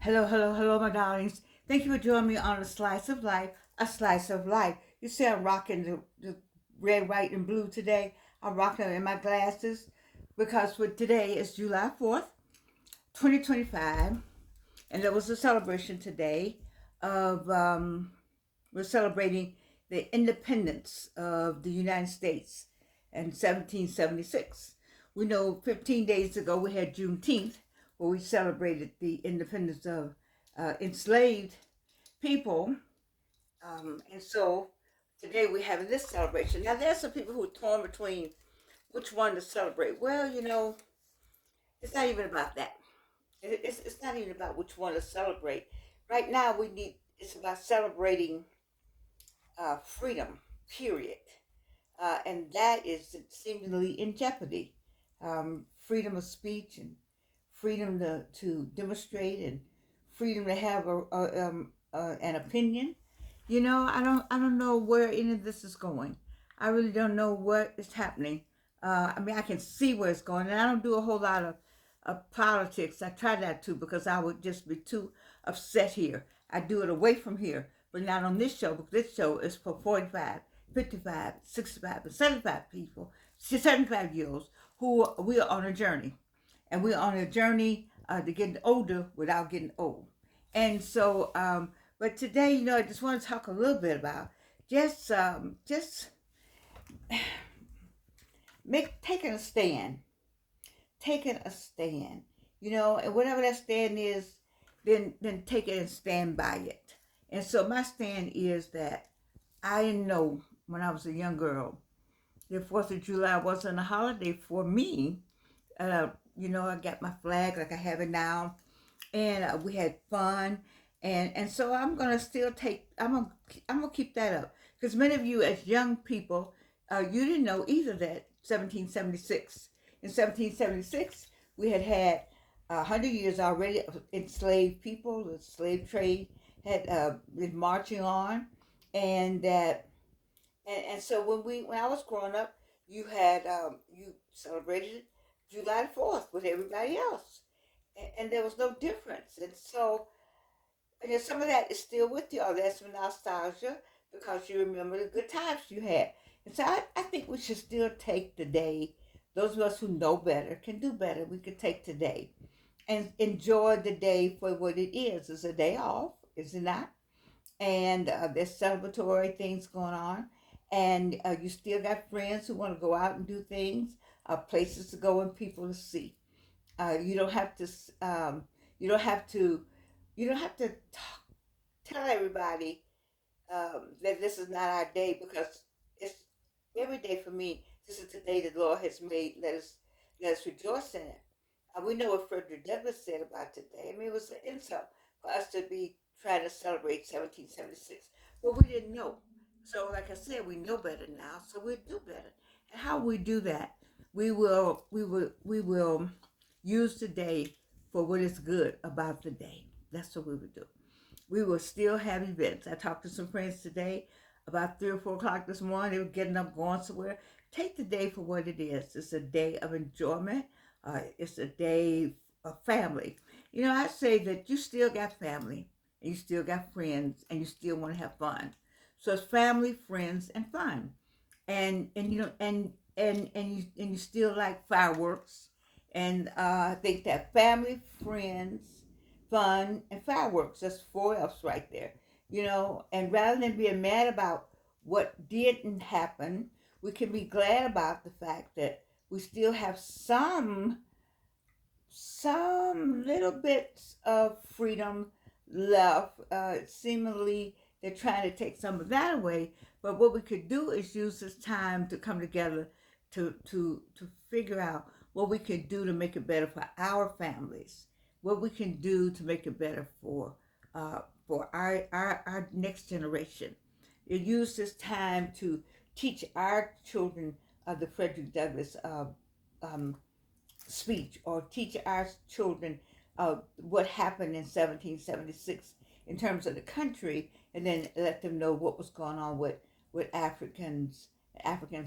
Hello, hello, hello, my darlings. Thank you for joining me on A Slice of Life, A Slice of Life. You see, I'm rocking the red, white, and blue today. I'm rocking it in my glasses because for today is July 4th, 2025, and there was a celebration today of, we're celebrating the independence of the United States in 1776. We know 15 days ago we had Juneteenth, where we celebrated the independence of enslaved people. And so today we're having this celebration. Now, there's some people who are torn between which one to celebrate. Well, it's not even about that. It's not even about which one to celebrate. Right now, it's about celebrating freedom, period. And that is seemingly in jeopardy. Freedom of speech and freedom to demonstrate and freedom to have an opinion. I don't know where any of this is going. I really don't know what is happening. I mean, I can see where it's going, and I don't do a whole lot of politics. I try not to because I would just be too upset here. I do it away from here, but not on this show because this show is for 45, 55, 65, and 75 people, 75 years old who we are on a journey. And we're on a journey to getting older without getting old. And so, but today, I just want to talk a little bit about just taking a stand, taking a stand, and whatever that stand is, then take it and stand by it. And so my stand is that I didn't know when I was a young girl the 4th of July wasn't a holiday for me. I got my flag like I have it now, and we had fun, and so I'm gonna still take. I'm gonna keep that up because many of you as young people, you didn't know either that 1776. In 1776, we had 100 years already of enslaved people. The slave trade had been marching on, and that and so when I was growing up, you celebrated July 4th with everybody else, and there was no difference. And so some of that is still with y'all. That's some nostalgia because you remember the good times you had. And so I think we should still take the day. Those of us who know better can do better. We could take today and enjoy the day for what it is. It's a day off, is it not? And there's celebratory things going on, and you still got friends who want to go out and do things, places to go and people to see. You don't have to. You don't have to. You don't have to tell everybody that this is not our day because it's every day for me. This is the day the Lord has made. Let us rejoice in it. We know what Frederick Douglass said about today. I mean, it was an insult for us to be trying to celebrate 1776, but we didn't know. So, like I said, we know better now, so we'll do better. And how we do that, we will use the day for what is good about the day. That's what we would do. We will still have events. I talked to some friends today about 3 or 4 o'clock this morning. They were getting up, going somewhere. Take the day for what it is. It's a day of enjoyment. It's a day of family. I say that you still got family, and you still got friends, and you still want to have fun. So it's family, friends, and fun. And you still like fireworks. And I think that family, friends, fun, and fireworks. That's 4 F's right there. And rather than being mad about what didn't happen, we can be glad about the fact that we still have some little bits of freedom left. Seemingly, they're trying to take some of that away. But what we could do is use this time to come together to figure out what we can do to make it better for our families, what we can do to make it better for our next generation. You use this time to teach our children the Frederick Douglass um, speech, or teach our children what happened in 1776 in terms of the country, and then let them know what was going on with Africans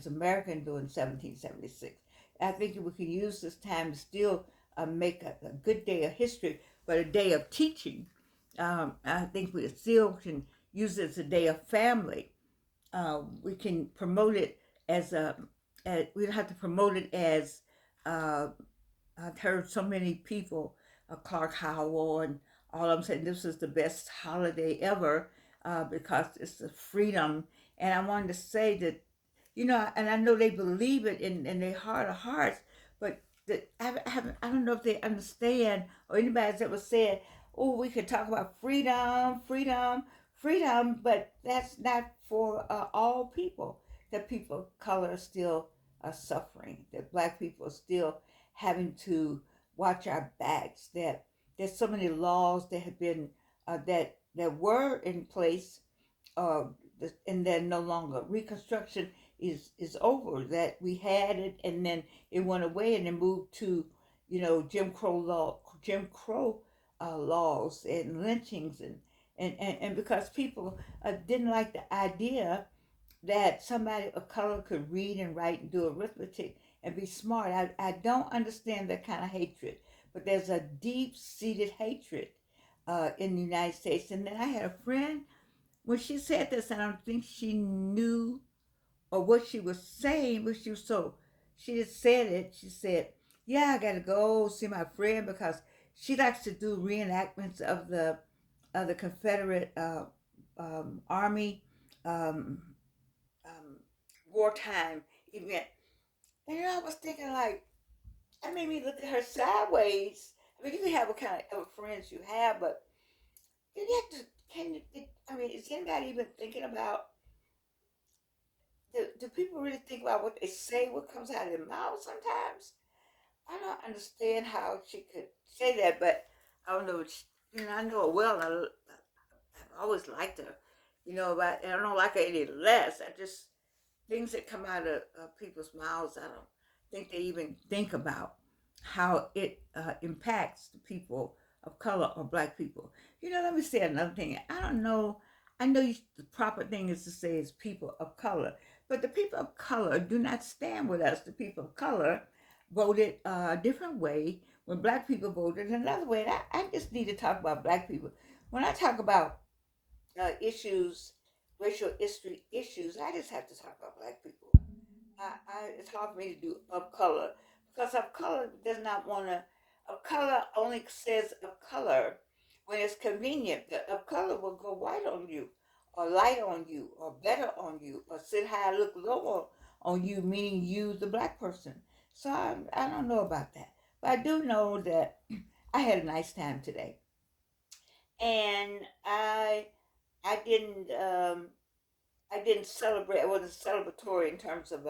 American during 1776. I think we can use this time to still make a good day of history but a day of teaching. I think we still can use it as a day of family. We can promote it as we don't have to promote it as uh, I've heard so many people, Clark Howell and all of them saying this is the best holiday ever because it's the freedom. And I wanted to say that, and I know they believe it in their heart of hearts, but I don't know if they understand or anybody's ever said, oh, we could talk about freedom, freedom, freedom, but that's not for all people. That people of color are still suffering, that black people are still having to watch our backs, that there's so many laws that have been that were in place uh, and they're no longer. Reconstruction is over. That we had it, and then it went away, and then moved to, Jim Crow laws and lynchings, and because people didn't like the idea that somebody of color could read and write and do arithmetic and be smart. I don't understand that kind of hatred, but there's a deep seated hatred in the United States. And then I had a friend when she said this, I don't think she knew or what she was saying, but she just said it. She said, "Yeah, I got to go see my friend because she likes to do reenactments of the Confederate Army um, um, wartime event." And I was thinking, like, that made me look at her sideways. I mean, you can have what kind of friends you have, but you have to. I mean, is anybody even thinking about? Do people really think about what they say, what comes out of their mouth sometimes? I don't understand how she could say that, but I don't know. I know her well, and I've always liked her, but I don't like her any less. I just, things that come out of people's mouths, I don't think they even think about how it impacts the people of color or black people. Let me say another thing. I don't know. I know the proper thing is to say is people of color, but the people of color do not stand with us. The people of color voted a different way when black people voted another way. And I just need to talk about black people. When I talk about issues, racial history issues, I just have to talk about black people. It's hard for me to do of color because of color does not want to. Of color only says of color when it's convenient. The of color will go white on you, or light on you, or better on you, or sit high, look lower on you, meaning you, the black person. So I don't know about that, but I do know that I had a nice time today, and I didn't I didn't celebrate. I wasn't celebratory in terms of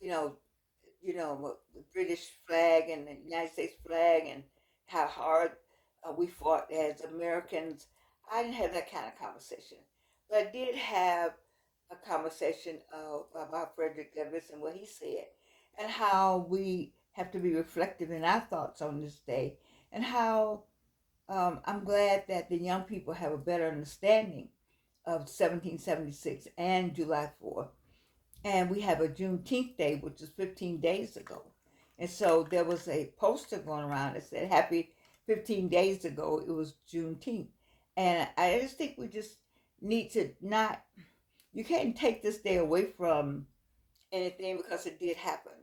you know, the British flag and the United States flag and how hard we fought as Americans. I didn't have that kind of conversation, but I did have a conversation about Frederick Douglass and what he said, and how we have to be reflective in our thoughts on this day, and how I'm glad that the young people have a better understanding of 1776 and July 4th, and we have a Juneteenth Day, which is 15 days ago. And so there was a poster going around that said, Happy 15 days ago, it was Juneteenth. And I just think we just need to not, you can't take this day away from anything because it did happen.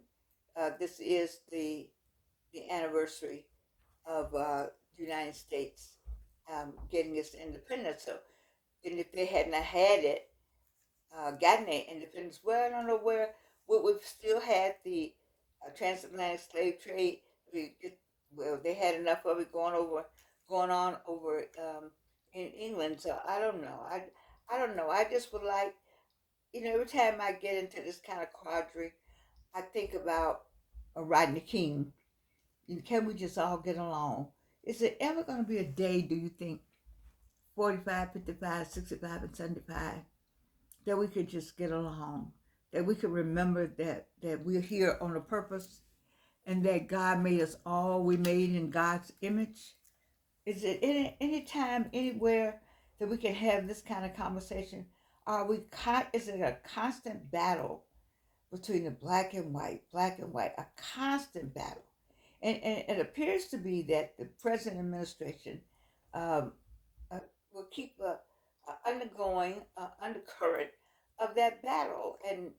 This is the anniversary of the United States getting its independence. So, and if they had not had it, gotten their independence. Well, I don't know where we've still had the transatlantic slave trade. Well, they had enough of it going on over in England. So I don't know. I don't know. I just would like, every time I get into this kind of quandary, I think about Rodney King. Can we just all get along? Is there ever going to be a day, do you think, 45, 55, 65, and 75, that we could just get along, that we could remember that we're here on a purpose, and that God made us all, we made in God's image? Is it any time, anywhere that we can have this kind of conversation? Is it a constant battle between the black and white, a constant battle? And it appears to be that the present administration um, uh, will keep undergoing undercurrent of that battle, and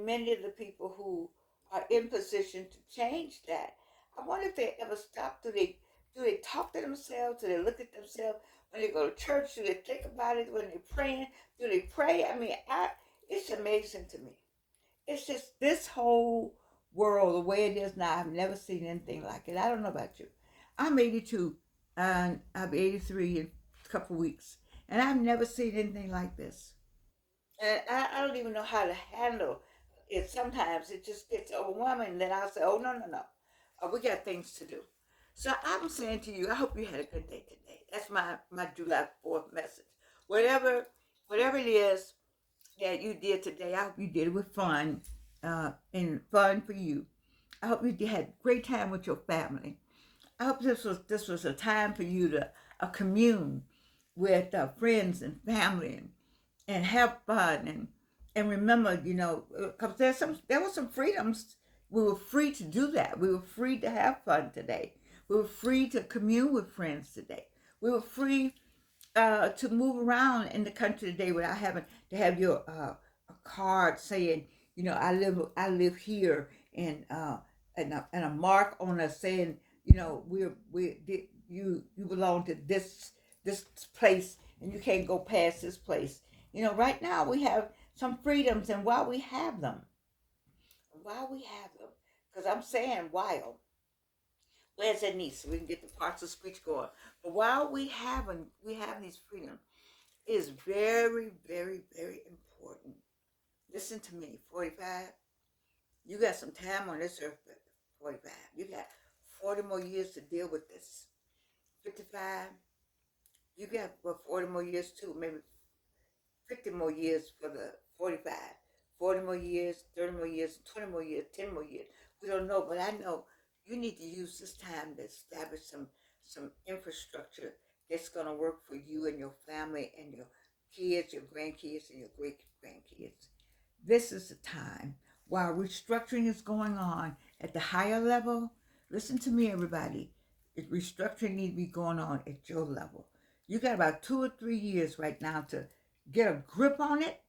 many of the people who are in position to change that. I wonder if they ever stop. Do they talk to themselves? Do they look at themselves when they go to church? Do they think about it when they're praying? Do they pray? I mean, it's amazing to me. It's just this whole world the way it is now. I've never seen anything like it. I don't know about you. I'm 82 and I'll be 83 in a couple of weeks, and I've never seen anything like this. And I don't even know how to handle it. Sometimes it just gets overwhelming. Then I'll say, "Oh no, no, no, we got things to do." So I'm saying to you, I hope you had a good day today. That's my July 4th message. Whatever whatever it is that you did today, I hope you did it with fun, and fun for you. I hope you had a great time with your family. I hope this was a time for you to commune with friends and family, and have fun, and remember, because there were some freedoms. We were free to do that. We were free to have fun today. We were free to commune with friends today. We were free to move around in the country today without having to have your a card saying, I live here, and a mark on us saying, you belong to this place, and you can't go past this place. Right now we have some freedoms, and while we have them, because I'm saying while, where's that niece so we can get the parts of speech going. But while we have these freedoms, it is very, very, very important. Listen to me, 45. You got some time on this earth, 45. You got 40 more years to deal with this. 55. You got 40 more years too, maybe 50 more years for the 45. 40 more years, 30 more years, 20 more years, 10 more years. We don't know, but I know you need to use this time to establish some infrastructure that's going to work for you and your family and your kids, your grandkids, and your great grandkids. This is the time while restructuring is going on at the higher level. Listen to me, everybody. Restructuring needs to be going on at your level. You got about 2 or 3 years right now to get a grip on it.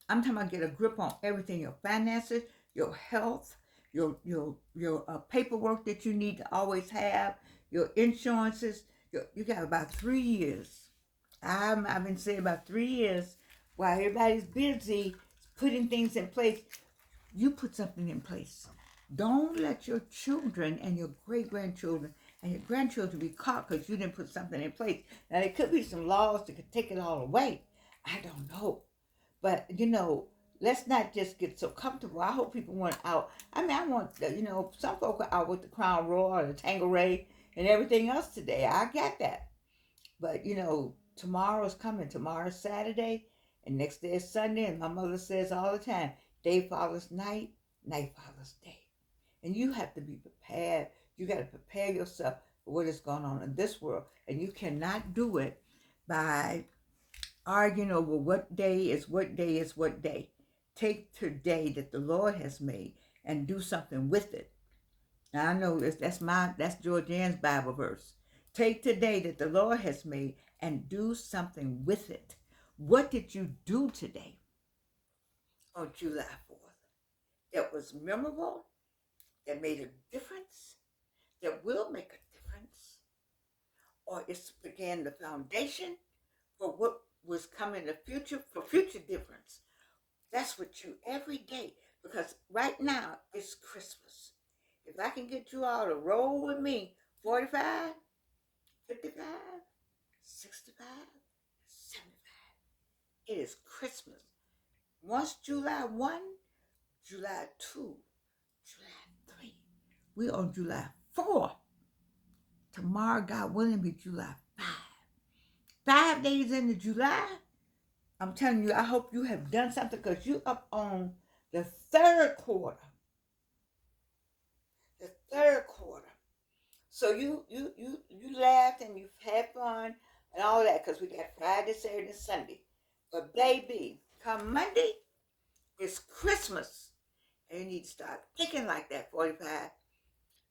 I'm talking about get a grip on everything: your finances, your health, your paperwork that you need to always have, your insurances. You got about 3 years. I've been saying about 3 years while everybody's busy putting things in place. You put something in place. Don't let your children and your great grandchildren and your grandchildren be caught because you didn't put something in place. Now, there could be some laws that could take it all away. I don't know. But, let's not just get so comfortable. I hope people want out. I mean, I want, some folk are out with the Crown Royal or the Tanqueray and everything else today. I get that. But, tomorrow's coming. Tomorrow's Saturday, and next day is Sunday. And my mother says all the time, day follows night, night follows day. And you have to be prepared. You got to prepare yourself for what is going on in this world. And you cannot do it by arguing over what day is what day is what day. Take today that the Lord has made and do something with it. Now I know that's Georgianne's Bible verse. Take today that the Lord has made and do something with it. What did you do today on July 4th that was memorable, that made a difference, that will make a difference, or it's began the foundation for what was coming in the future, for future difference? That's what you every day, because right now it's Christmas. If I can get you all to roll with me, 45, 55, 65, 75, it is Christmas. Once July 1, July 2, July 3, we on July 4. Tomorrow, God willing, be July 5. 5 days into July, I'm telling you, I hope you have done something, because you up on the third quarter. The third quarter. So you laughed and you've had fun and all that, because we got Friday, Saturday, and Sunday. But baby, come Monday, it's Christmas. And you need to start thinking like that, 45,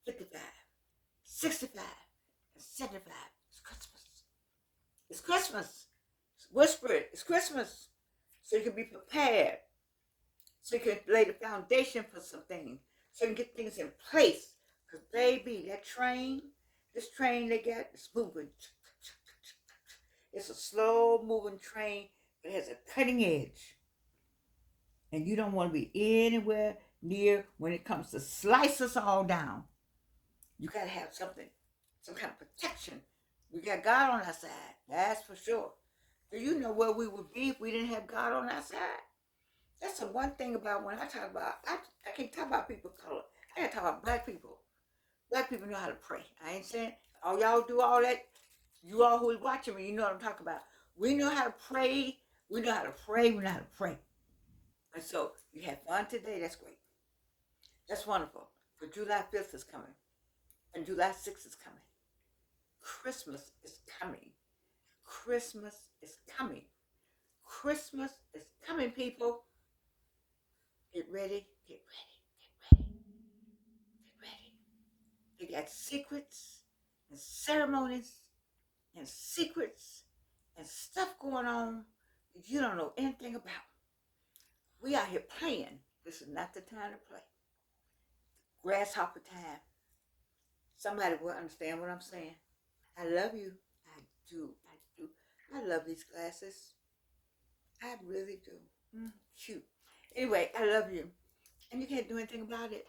55. 65, and 75. It's Christmas. It's Christmas. Whisper it. It's Christmas. So you can be prepared. So you can lay the foundation for some things. So you can get things in place. Because, baby, this train they got is moving. It's a slow moving train, but it has a cutting edge. And you don't want to be anywhere near when it comes to slice us all down. You got to have something, some kind of protection. We got God on our side. That's for sure. Do you know where we would be if we didn't have God on our side? That's the one thing about when I talk about, I can't talk about people of color. I gotta talk about black people. Black people know how to pray. I ain't saying, oh, y'all do all that. You all who is watching me, you know what I'm talking about. We know how to pray. We know how to pray. We know how to pray. And so you had fun today. That's great. That's wonderful. But July 5th is coming. And July 6th is coming. Christmas is coming. Christmas is coming. Christmas is coming, people. Get ready, get ready, get ready, get ready. They got secrets and ceremonies and secrets and stuff going on that you don't know anything about. We out here playing. This is not the time to play. Grasshopper time. Somebody will understand what I'm saying. I love you. I do. I do. I love these glasses. I really do. Cute. Anyway, I love you. And you can't do anything about it.